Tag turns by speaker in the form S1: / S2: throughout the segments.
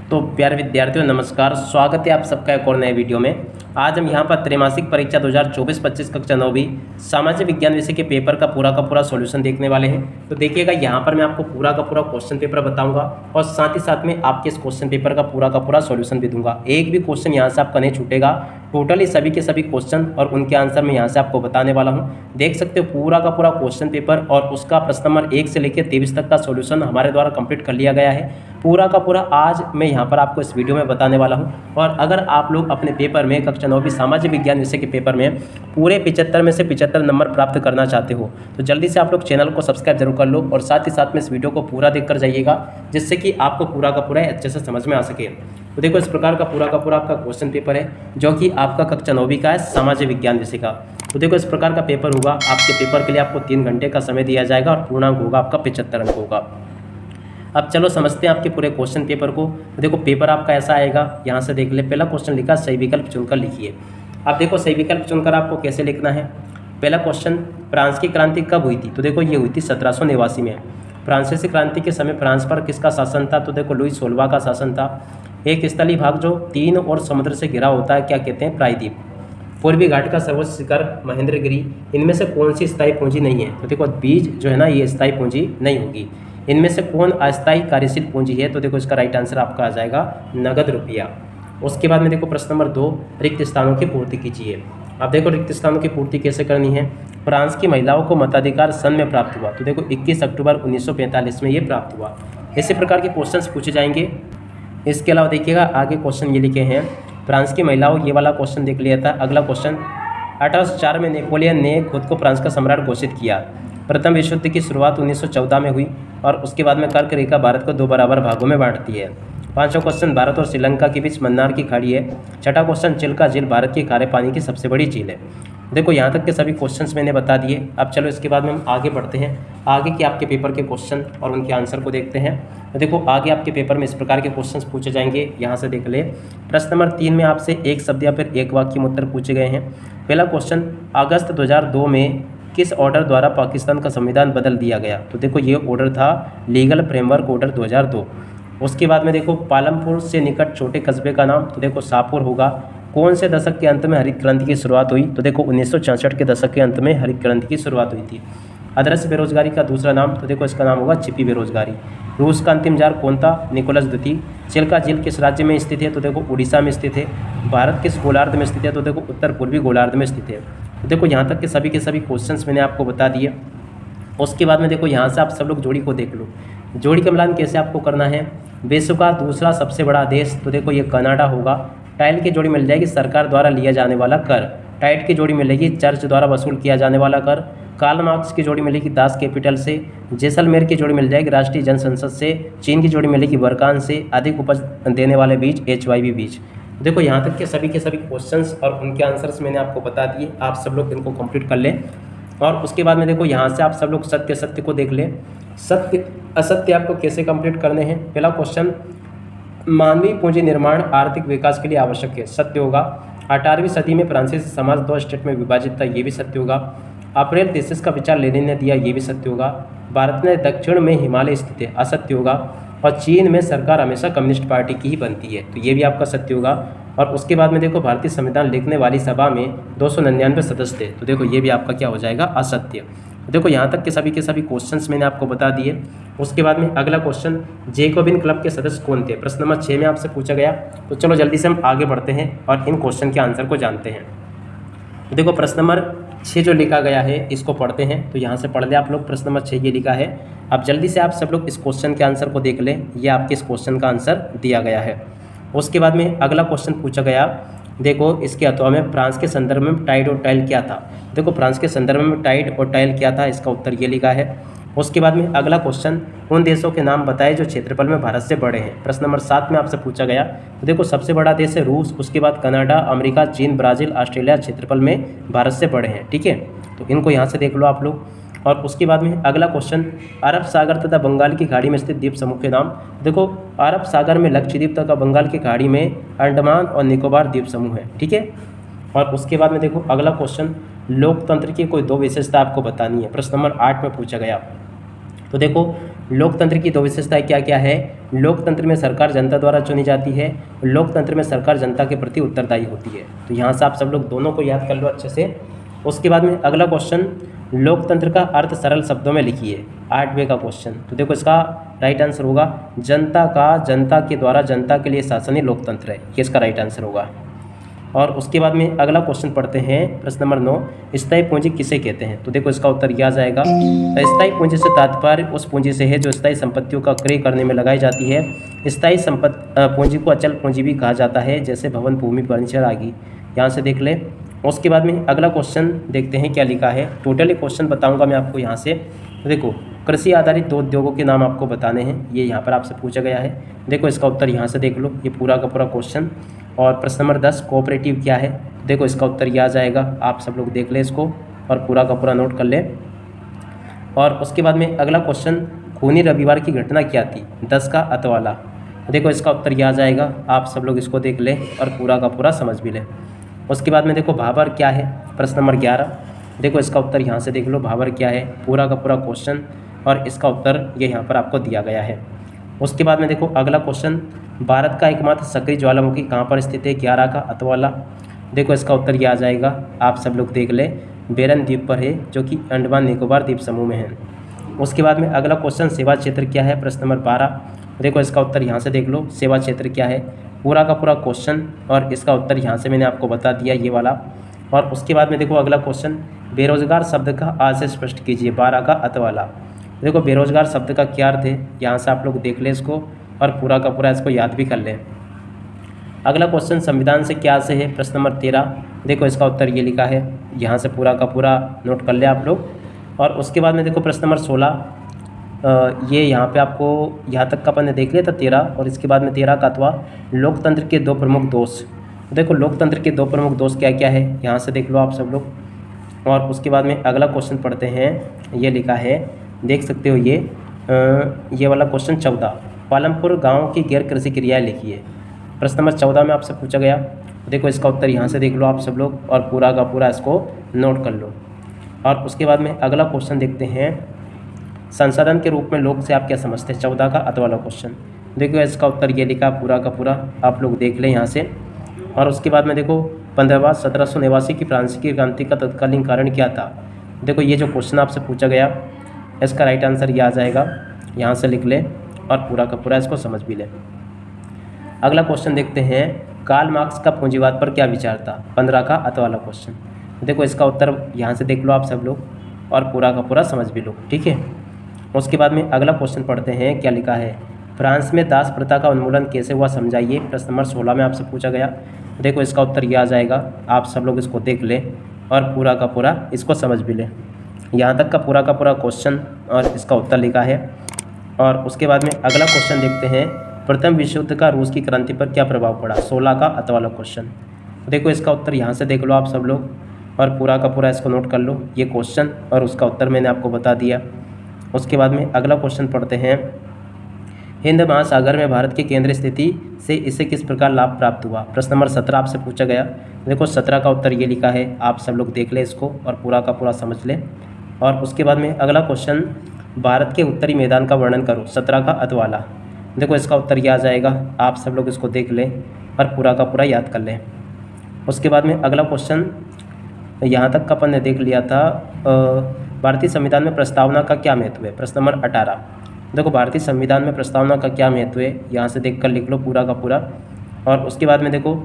S1: तो प्यारे विद्यार्थियों नमस्कार, स्वागत है आप सबका एक और नए वीडियो में। आज हम यहाँ पर त्रैमासिक परीक्षा 2024-25 कक्षा 9वीं सामाजिक विज्ञान विषय के पेपर का पूरा सॉल्यूशन देखने वाले हैं। तो देखिएगा, यहाँ पर मैं आपको पूरा क्वेश्चन पेपर बताऊंगा और साथ ही साथ में आपके इस क्वेश्चन पेपर का पूरा सॉल्यूशन भी दूंगा। एक भी क्वेश्चन यहाँ से आपका नहीं छूटेगा। टोटली सभी के सभी क्वेश्चन और उनके आंसर मैं यहाँ से आपको बताने वाला हूँ। देख सकते हो पूरा क्वेश्चन पेपर और उसका प्रश्न नंबर 1 से लेकर 23 तक का सॉल्यूशन हमारे द्वारा कंप्लीट कर लिया गया है। पूरा आज मैं यहाँ पर आपको इस वीडियो में बताने वाला हूँ। और अगर आप लोग अपने पेपर में कक्षा 9वीं सामाजिक विज्ञान विषय के पेपर में पूरे 75 में से 75 नंबर प्राप्त करना चाहते हो तो जल्दी से आप लोग चैनल को सब्सक्राइब जरूर कर लो और साथ ही साथ में इस वीडियो को पूरा देख कर जाइएगा, जिससे कि आपको पूरा अच्छे से समझ में आ सके। तो देखो, इस प्रकार का पूरा आपका क्वेश्चन पेपर है जो कि आपका कक्षा 9वीं का है सामाजिक विज्ञान विषय का। तो देखो, इस प्रकार का पेपर होगा। आपके पेपर के लिए आपको 3 घंटे का समय दिया जाएगा और पूर्णांक होगा आपका 75 अंक होगा। अब चलो समझते हैं आपके पूरे क्वेश्चन पेपर को। देखो, पेपर आपका ऐसा आएगा, यहाँ से देख ले। पहला क्वेश्चन लिखा, सही विकल्प चुनकर लिखिए। अब देखो, सही विकल्प चुनकर आपको कैसे लिखना है। पहला क्वेश्चन, फ्रांस की क्रांति कब हुई थी? तो देखो, ये हुई थी 1789 में। फ्रांसीसी क्रांति के समय फ्रांस पर किसका शासन था? तो देखो, लुई 16वां का शासन था। एक स्थलीय भाग जो 3 और समुद्र से घिरा होता है, क्या कहते हैं? प्रायद्वीप। पूर्वी घाट का सर्वोच्च शिखर महेंद्रगिरी। इनमें से कौन सी स्थायी पूंजी नहीं है? तो देखो, बीज जो है ना, ये स्थायी पूंजी नहीं होगी। इनमें से कौन अस्थायी कार्यशील पूंजी है? तो देखो, इसका राइट आंसर आपका आ जाएगा नगद रुपया। उसके बाद में देखो, प्रश्न नंबर 2, रिक्त स्थानों की पूर्ति कीजिए। अब देखो, रिक्त स्थानों की पूर्ति कैसे करनी है। फ्रांस की महिलाओं को मताधिकार सन में प्राप्त हुआ? तो देखो, 21 अक्टूबर 1945 में ये प्राप्त हुआ। इसी प्रकार के क्वेश्चंस पूछे जाएंगे। इसके अलावा देखिएगा, आगे क्वेश्चन ये लिखे हैं, फ्रांस की महिलाओं, ये वाला क्वेश्चन देख लिया था। अगला क्वेश्चन, 1804 में नेपोलियन ने खुद को फ्रांस का सम्राट घोषित किया। प्रथम विश्व युद्ध की शुरुआत 1914 में हुई और उसके बाद में कर्क रेखा भारत को 2 बराबर भागों में बांटती है। 5वां क्वेश्चन, भारत और श्रीलंका के बीच मन्नार की खाड़ी है। 6वां क्वेश्चन, चिल्का झील भारत की खारे पानी की सबसे बड़ी झील है। देखो, यहाँ तक के सभी क्वेश्चंस मैंने बता दिए। अब चलो इसके बाद में हम आगे बढ़ते हैं, आगे के आपके पेपर के क्वेश्चन और उनके आंसर को देखते हैं। तो देखो, आगे आपके पेपर में इस प्रकार के क्वेश्चंस पूछे जाएंगे। यहाँ से देख ले, प्रश्न नंबर 3 में आपसे एक शब्द या फिर एक वाक्य में उत्तर पूछे गए हैं। पहला क्वेश्चन, अगस्त 2002 में किस ऑर्डर द्वारा पाकिस्तान का संविधान बदल दिया गया? तो देखो, ये ऑर्डर था लीगल फ्रेमवर्क ऑर्डर 2002। उसके बाद में देखो, पालमपुर से निकट छोटे कस्बे का नाम? तो देखो, शाहपुर होगा। कौन से दशक के अंत में हरित क्रांति की शुरुआत हुई? तो देखो, 1966 के दशक के अंत में हरित क्रांति की शुरुआत हुई थी। अदृश्य बेरोजगारी का दूसरा नाम? तो देखो, इसका नाम होगा छिपी बेरोजगारी। रूस का अंतिम जार कौन था? निकोलस द्वितीय। चिल्का झील किस राज्य में स्थित है? तो देखो, उड़ीसा में स्थित है। भारत किस गोलार्ध में स्थित है? तो देखो, उत्तर पूर्वी गोलार्ध में स्थित है। तो देखो, यहाँ तक के सभी क्वेश्चंस मैंने आपको बता दिए। उसके बाद में देखो, यहाँ से आप सब लोग जोड़ी को देख लो। जोड़ी का मिलान कैसे आपको करना है। विश्व का दूसरा सबसे बड़ा देश? तो देखो, ये कनाडा होगा। टाइल की जोड़ी मिल जाएगी, सरकार द्वारा लिया जाने वाला कर। टाइट की जोड़ी मिलेगी, चर्च द्वारा वसूल किया जाने वाला कर। कार्ल मार्क्स की जोड़ी मिलेगी, दास कैपिटल से। जैसलमेर की जोड़ी मिल जाएगी, राष्ट्रीय जनसंसद से। चीन की जोड़ी मिलेगी, बरकान से। अधिक उपज देने वाले बीज, HYV बीज। देखो, यहाँ तक के सभी क्वेश्चंस और उनके आंसर्स मैंने आपको बता दिए। आप सब लोग इनको कंप्लीट कर लें। और उसके बाद में देखो, यहाँ से आप सब लोग सत्य को देख लें। सत्य असत्य आपको कैसे कंप्लीट करने हैं। पहला क्वेश्चन, मानवीय पूंजी निर्माण आर्थिक विकास के लिए आवश्यक है, सत्य होगा। 18वीं सदी में फ्रांसीसी समाज 2 स्टेट में विभाजित था, ये भी सत्य होगा। अप्रैल थीसिस का विचार लेनिन ने दिया, ये भी सत्य होगा। भारत में दक्षिण में हिमालय स्थित है, असत्य होगा। और चीन में सरकार हमेशा कम्युनिस्ट पार्टी की ही बनती है, तो ये भी आपका सत्य होगा। और उसके बाद में देखो, भारतीय संविधान लिखने वाली सभा में 299 सदस्य थे, तो देखो, ये भी आपका क्या हो जाएगा? असत्य। देखो, यहाँ तक के सभी क्वेश्चंस मैंने आपको बता दिए। उसके बाद में अगला क्वेश्चन, जैकोबिन क्लब के सदस्य कौन थे? प्रश्न नंबर 6 में आपसे पूछा गया। तो चलो जल्दी से हम आगे बढ़ते हैं और इन क्वेश्चन के आंसर को जानते हैं। तो देखो, प्रश्न नंबर 6 जो लिखा गया है इसको पढ़ते हैं। तो यहाँ से पढ़ ले आप लोग। प्रश्न नंबर 6 ये लिखा है। अब जल्दी से आप सब लोग इस क्वेश्चन के आंसर को देख लें। ये आपके इस क्वेश्चन का आंसर दिया गया है। उसके बाद में अगला क्वेश्चन पूछा गया, देखो, इसके अथवा में फ्रांस के संदर्भ में टाइड और टाइल क्या था? देखो, फ्रांस के संदर्भ में टाइड और टाइल क्या था, इसका उत्तर ये लिखा है। उसके बाद में अगला क्वेश्चन, उन देशों के नाम बताए जो क्षेत्रफल में भारत से बड़े हैं। प्रश्न नंबर 7 में आपसे पूछा गया। तो देखो, सबसे बड़ा देश है रूस, उसके बाद कनाडा, अमेरिका, चीन, ब्राज़ील, ऑस्ट्रेलिया क्षेत्रफल में भारत से बड़े हैं, ठीक है। तो इनको यहाँ से देख लो आप लोग। और उसके बाद में अगला क्वेश्चन, अरब सागर तथा बंगाल की खाड़ी में स्थित द्वीप समूह के नाम। देखो, अरब सागर में लक्षद्वीप तथा बंगाल की खाड़ी में अंडमान और निकोबार द्वीप समूह है, ठीक है। और उसके बाद में देखो, अगला क्वेश्चन, लोकतंत्र की कोई 2 विशेषता आपको बतानी है। प्रश्न नंबर 8 में पूछा गया। तो देखो, लोकतंत्र की दो विशेषताएं क्या क्या है? लोकतंत्र में सरकार जनता द्वारा चुनी जाती है, लोकतंत्र में सरकार जनता के प्रति उत्तरदायी होती है। तो यहाँ से आप सब लोग दोनों को याद कर लो अच्छे से। उसके बाद में अगला क्वेश्चन, लोकतंत्र का अर्थ सरल शब्दों में लिखिए। 8वें का क्वेश्चन। तो देखो इसका राइट आंसर होगा जनता का जनता के द्वारा जनता के लिए शासन ही लोकतंत्र है, ये इसका राइट आंसर होगा। और उसके बाद में अगला क्वेश्चन पढ़ते हैं, प्रश्न नंबर 9, स्थायी पूंजी किसे कहते हैं? तो देखो इसका उत्तर यह आ जाएगा, स्थायी पूंजी से तात्पर्य उस पूंजी से है जो स्थायी संपत्तियों का क्रय करने में लगाई जाती है। स्थायी पूंजी को अचल पूंजी भी कहा जाता है, जैसे भवन, भूमि, फर्नीचर आदि। यहाँ से देख ले। उसके बाद में अगला क्वेश्चन देखते हैं क्या लिखा है। टोटली क्वेश्चन बताऊँगा मैं आपको यहाँ से। देखो कृषि आधारित 2 उद्योगों के नाम आपको बताने हैं, ये यहाँ पर आपसे पूछा गया है। देखो इसका उत्तर यहाँ से देख लो, ये पूरा का पूरा क्वेश्चन। और प्रश्न नंबर 10, कोऑपरेटिव क्या है? देखो इसका उत्तर यह आ जाएगा, आप सब लोग देख ले इसको और पूरा का पूरा नोट कर ले। और उसके बाद में अगला क्वेश्चन, खूनी रविवार की घटना क्या थी? 10 का अतवाला। देखो इसका उत्तर यह आ जाएगा, आप सब लोग इसको देख ले और पूरा का पूरा समझ भी ले। उसके बाद में देखो भाबर क्या है? प्रश्न नंबर 11। देखो इसका उत्तर यहाँ से देख लो, भाबर क्या है, पूरा का पूरा क्वेश्चन और इसका उत्तर ये यहाँ पर आपको दिया गया है। उसके बाद में देखो अगला क्वेश्चन, भारत का एकमात्र सक्रिय ज्वालामुखी कहाँ पर स्थित है? 11 का अतवाला। देखो इसका उत्तर यह आ जाएगा, आप सब लोग देख ले, बेरन द्वीप पर है, जो कि अंडमान निकोबार द्वीप समूह में है। उसके बाद में अगला क्वेश्चन, सेवा क्षेत्र क्या है? प्रश्न नंबर 12। देखो इसका उत्तर यहाँ से देख लो, सेवा क्षेत्र क्या है, पूरा का पूरा क्वेश्चन और इसका उत्तर यहाँ से मैंने आपको बता दिया, ये वाला। और उसके बाद में देखो अगला क्वेश्चन, बेरोजगार शब्द का आज से स्पष्ट कीजिए। 12 का अतवाला। देखो बेरोजगार शब्द का क्या अर्थ है, यहाँ से आप लोग देख ले इसको और पूरा का पूरा इसको याद भी कर लें। अगला क्वेश्चन, संविधान से क्या से है? प्रश्न नंबर 13। देखो इसका उत्तर ये लिखा है, यहाँ से पूरा का पूरा नोट कर ले आप लोग। और उसके बाद में देखो प्रश्न नंबर 16, ये यहाँ पे आपको यहाँ तक का अपन ने देख लिया था 13। और इसके बाद में 13 का अथवा लोकतंत्र के 2 प्रमुख दोष। देखो लोकतंत्र के 2 प्रमुख दोष क्या क्या है, यहाँ से देख लो आप सब लोग। और उसके बाद में अगला क्वेश्चन पढ़ते हैं, ये लिखा है, देख सकते हो ये वाला क्वेश्चन 14, पालमपुर गांव की गैर कृषि क्रियाएं लिखिए। प्रश्न नंबर 14 में आपसे पूछा गया। देखो इसका उत्तर यहाँ से देख लो आप सब लोग और पूरा का पूरा इसको नोट कर लो। और उसके बाद में अगला क्वेश्चन देखते हैं, संसाधन के रूप में लोग से आप क्या समझते हैं? 14 का अत वाला क्वेश्चन। देखो इसका उत्तर ये लिखा पूरा का पूरा, आप लोग देख लें यहाँ से। और उसके बाद में देखो 15 मार्च 1789 की फ्रांसीसी क्रांति का तत्कालीन कारण क्या था? देखो ये जो क्वेश्चन आपसे पूछा गया, इसका राइट आंसर ये आ जाएगा, यहाँ से लिख ले और पूरा का पूरा इसको समझ भी ले। अगला क्वेश्चन देखते हैं, कार्ल मार्क्स का पूंजीवाद पर क्या विचार था? 15 का अत वाला क्वेश्चन। देखो इसका उत्तर यहाँ से देख लो आप सब लोग और पूरा का पूरा समझ भी लो, ठीक है। उसके बाद में अगला क्वेश्चन पढ़ते हैं, क्या लिखा है, फ्रांस में दास प्रथा का उन्मूलन कैसे हुआ समझाइए। प्रश्न नंबर 16 में आपसे पूछा गया। देखो इसका उत्तर ये आ जाएगा, आप सब लोग इसको देख ले और पूरा का पूरा इसको समझ भी ले। यहाँ तक का पूरा क्वेश्चन और इसका उत्तर लिखा है। और उसके बाद में अगला क्वेश्चन देखते हैं, प्रथम विश्व युद्ध का रूस की क्रांति पर क्या प्रभाव पड़ा? 16 का अत वाला क्वेश्चन। देखो इसका उत्तर यहाँ से देख लो आप सब लोग और पूरा का पूरा इसको नोट कर लो, ये क्वेश्चन और उसका उत्तर मैंने आपको बता दिया। उसके बाद में अगला क्वेश्चन पढ़ते हैं, हिंद महासागर में भारत की केंद्रीय स्थिति से इसे किस प्रकार लाभ प्राप्त हुआ? प्रश्न नंबर 17 आपसे पूछा गया। देखो 17 का उत्तर ये लिखा है, आप सब लोग देख ले इसको और पूरा का पूरा समझ ले। और उसके बाद में अगला क्वेश्चन, भारत के उत्तरी मैदान का वर्णन करो। 17 का अत वाला। देखो इसका उत्तर ये आ जाएगा, आप सब लोग इसको देख लें और पूरा का पूरा याद कर लें। उसके बाद में अगला क्वेश्चन, यहाँ तक का अपन ने देख लिया था, भारतीय संविधान में प्रस्तावना का क्या महत्व है? प्रश्न नंबर 18। देखो भारतीय संविधान में प्रस्तावना का क्या महत्व है, यहाँ से देख कर लिख लो पूरा का पूरा। और उसके बाद में देखो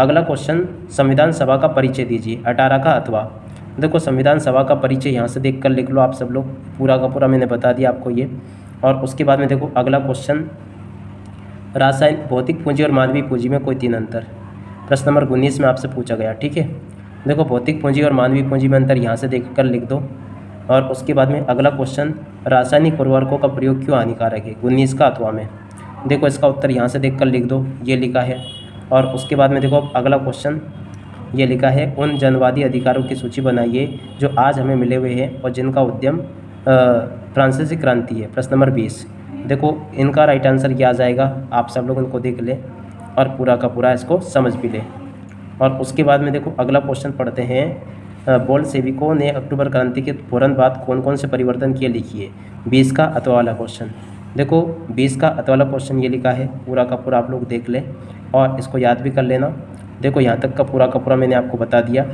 S1: अगला क्वेश्चन, संविधान सभा का परिचय दीजिए। 18 का अथवा। देखो संविधान सभा का परिचय यहाँ से देख कर लिख लो आप सब लोग, पूरा का पूरा मैंने बता दिया आपको ये। और उसके बाद में देखो अगला क्वेश्चन, रासायनिक भौतिक पूंजी और मानवीय पूंजी में कोई 3 अंतर। प्रश्न नंबर 19 में आपसे पूछा गया, ठीक है। देखो भौतिक पूंजी और मानवीय पूंजी में अंतर यहाँ से देख कर लिख दो। और उसके बाद में अगला क्वेश्चन, रासायनिक उर्वरकों का प्रयोग क्यों हानिकारक है? 19 का अथवा में। देखो इसका उत्तर यहाँ से देख कर लिख दो, ये लिखा है। और उसके बाद में देखो अगला क्वेश्चन, ये लिखा है, उन जनवादी अधिकारों की सूची बनाइए जो आज हमें मिले हुए हैं और जिनका उद्यम फ्रांसीसी क्रांति है। प्रश्न नंबर 20। देखो इनका राइट आंसर क्या आ जाएगा, आप सब लोग इनको देख ले और पूरा का पूरा इसको समझ भी ले। और उसके बाद में देखो अगला क्वेश्चन पढ़ते हैं, बोल्शेविकों ने अक्टूबर क्रांति के फौरन बाद कौन कौन से परिवर्तन किए, लिखिए। 20 का अतवा वाला क्वेश्चन। देखो 20 का अतवा वाला क्वेश्चन ये लिखा है, पूरा का पूरा आप लोग देख लें और इसको याद भी कर लेना। देखो यहाँ तक का पूरा मैंने आपको बता दिया।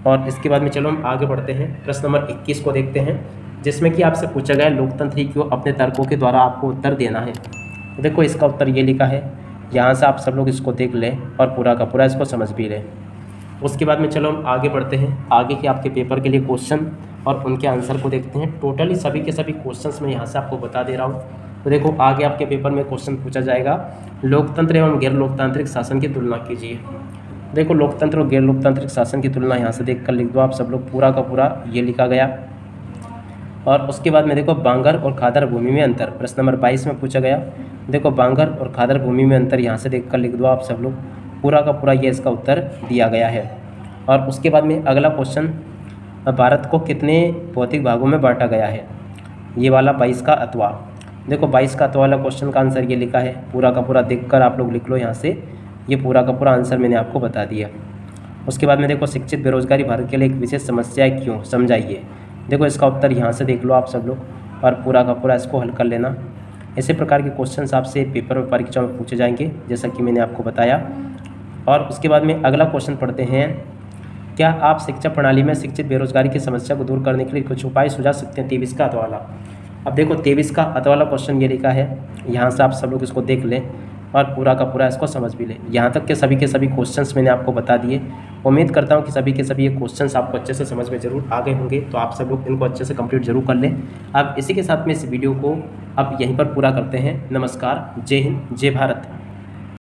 S1: और इसके बाद में चलो हम आगे बढ़ते हैं, प्रश्न नंबर 21 को देखते हैं, जिसमें कि आपसे पूछा गया लोकतंत्र ही क्यों, अपने तर्कों के द्वारा आपको उत्तर देना है। तो देखो इसका उत्तर ये लिखा है, यहाँ से आप सब लोग इसको देख लें और पूरा का पूरा इसको समझ भी लें। उसके बाद में चलो हम आगे बढ़ते हैं, आगे के आपके पेपर के लिए क्वेश्चन और उनके आंसर को देखते हैं। टोटली सभी के सभी क्वेश्चंस मैं यहाँ से आपको बता दे रहा हूँ। तो देखो आगे आपके पेपर में क्वेश्चन पूछा जाएगा, लोकतंत्र एवं गैर लोकतांत्रिक शासन की तुलना कीजिए। देखो लोकतंत्र और गैर लोकतांत्रिक शासन की तुलना यहाँ से देख कर लिख दो आप सब लोग, पूरा का पूरा ये लिखा गया। और उसके बाद में देखो बांगर और खादर भूमि में अंतर, प्रश्न नंबर 22 में पूछा गया। देखो बांगर और खादर भूमि में अंतर यहाँ से देख कर लिख दो आप सब लोग, पूरा का पूरा ये इसका उत्तर दिया गया है। और उसके बाद में अगला क्वेश्चन, भारत को कितने भौतिक भागों में बांटा गया है, ये वाला 22 का अतवा। देखो 22 का अतवा वाला क्वेश्चन का आंसर ये लिखा है, पूरा का पूरा देखकर आप लोग लिख लो यहाँ से, ये पूरा का पूरा आंसर मैंने आपको बता दिया। उसके बाद में देखो शिक्षित बेरोजगारी भारत के लिए एक विशेष समस्या है, क्यों, समझाइए। देखो इसका उत्तर यहाँ से देख लो आप सब लोग और पूरा का पूरा इसको हल कर लेना। इसी प्रकार के क्वेश्चंस आपसे पेपर में परीक्षा में पूछे जाएंगे, जैसा कि मैंने आपको बताया। और उसके बाद में अगला क्वेश्चन पढ़ते हैं, क्या आप शिक्षा प्रणाली में शिक्षित बेरोजगारी की समस्या को दूर करने के लिए कुछ उपाय सुझा सकते हैं, 23 का अतवा वाला। अब देखो 23 का अतवा वाला क्वेश्चन ये लिखा है, यहाँ से आप सब लोग इसको देख लें और पूरा का पूरा इसको समझ भी लें। यहाँ तक के सभी क्वेश्चंस मैंने आपको बता दिए। उम्मीद करता हूँ कि सभी के सभी ये क्वेश्चंस आपको अच्छे से समझ में जरूर आ गए होंगे, तो आप सब लोग इनको अच्छे से कंप्लीट जरूर कर लें। अब इसी के साथ में इस वीडियो को अब यहीं पर पूरा करते हैं। नमस्कार, जय हिंद, जय भारत।